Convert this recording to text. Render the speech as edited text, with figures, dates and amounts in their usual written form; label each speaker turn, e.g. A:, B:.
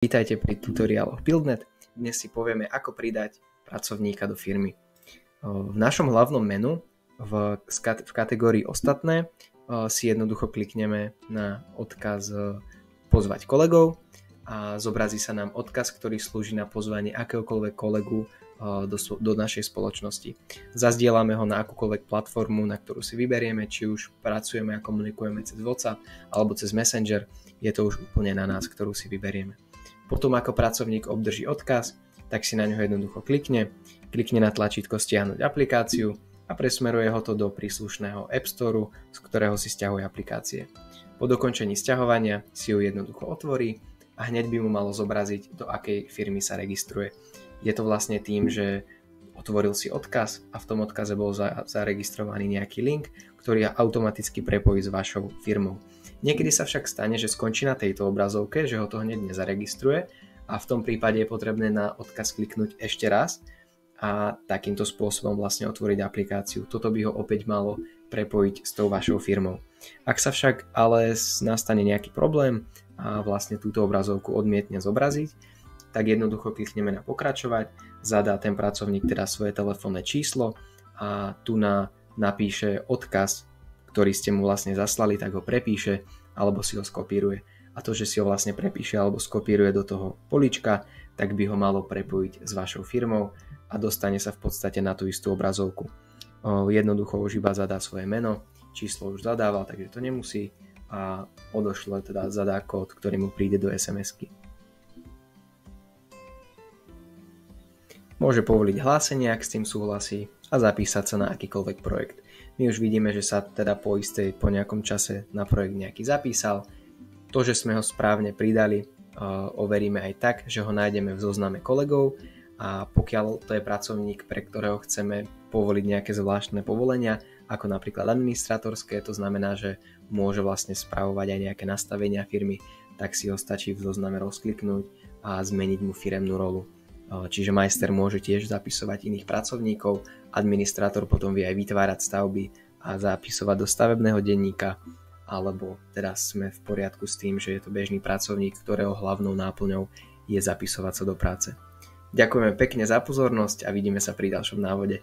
A: Vítajte pri tutoriáloch Buildnet. Dnes si povieme, ako pridať pracovníka do firmy. V našom hlavnom menu v kategórii Ostatné si jednoducho klikneme na odkaz Pozvať kolegov a zobrazí sa nám odkaz, ktorý slúži na pozvanie akéhokoľvek kolegu do našej spoločnosti. Zazdielame ho na akúkoľvek platformu, na ktorú si vyberieme, či už pracujeme a komunikujeme cez WhatsApp alebo cez Messenger, je to už úplne na nás, ktorú si vyberieme. Potom ako pracovník obdrží odkaz, tak si na ňo jednoducho klikne na tlačítko stiahnuť aplikáciu a presmeruje ho to do príslušného App Store, z ktorého si stiahuje aplikácie. Po dokončení stiahovania si ju jednoducho otvorí a hneď by mu malo zobraziť, do akej firmy sa registruje. Je to vlastne tým, že otvoril si odkaz a v tom odkaze bol zaregistrovaný nejaký link, ktorý automaticky prepojí s vašou firmou. Niekedy sa však stane, že skončí na tejto obrazovke, že ho to hneď nezaregistruje a v tom prípade je potrebné na odkaz kliknúť ešte raz a takýmto spôsobom vlastne otvoriť aplikáciu. Toto by ho opäť malo prepojiť s tou vašou firmou. Ak sa však ale nastane nejaký problém a vlastne túto obrazovku odmietne zobraziť, tak jednoducho klikneme na pokračovať, zadá ten pracovník teda svoje telefónne číslo a tu napíše odkaz, ktorý ste mu vlastne zaslali, tak ho prepíše alebo si ho skopíruje. A to, že si ho vlastne prepíše alebo skopíruje do toho políčka, tak by ho malo prepojiť s vašou firmou a dostane sa v podstate na tú istú obrazovku. Jednoducho už iba zadá svoje meno, číslo už zadával, takže to nemusí a zadá kód, ktorý mu príde do SMS-ky. Môže povoliť hlásenie, ak s tým súhlasí a zapísať sa na akýkoľvek projekt. My už vidíme, že sa teda po nejakom čase na projekt nejaký zapísal. To, že sme ho správne pridali, overíme aj tak, že ho nájdeme v zozname kolegov a pokiaľ to je pracovník, pre ktorého chceme povoliť nejaké zvláštne povolenia, ako napríklad administratorské, to znamená, že môže vlastne spravovať aj nejaké nastavenia firmy, tak si ho stačí v zozname rozkliknúť a zmeniť mu firemnú rolu. Čiže majster môže tiež zapisovať iných pracovníkov, administrátor potom vie aj vytvárať stavby a zapisovať do stavebného denníka, alebo teda sme v poriadku s tým, že je to bežný pracovník, ktorého hlavnou náplňou je zapisovať sa do práce. Ďakujeme pekne za pozornosť a vidíme sa pri ďalšom návode.